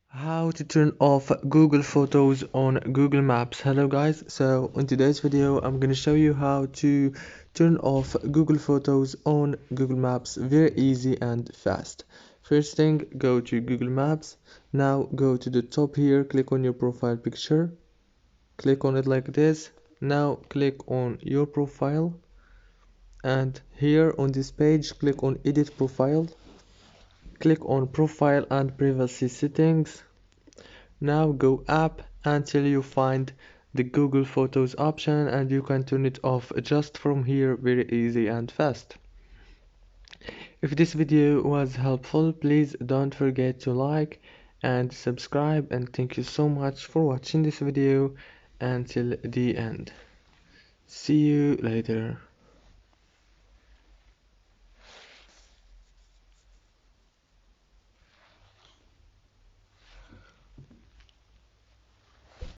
How to turn off Google Photos on Google Maps. Hello guys, so in today's video I'm going to show you how to turn off Google Photos on Google Maps. Very easy and fast. First thing, go to Google Maps. Now go to the top here, click on your profile picture, click on it like this. Now click on your profile, and here on this page click on edit profile, click on profile and privacy settings. Now go up until you find the Google Photos option, and you can turn it off just from here. Very easy and fast. If this video was helpful, please don't forget to like and subscribe, and thank you so much for watching this video until the end. See you later.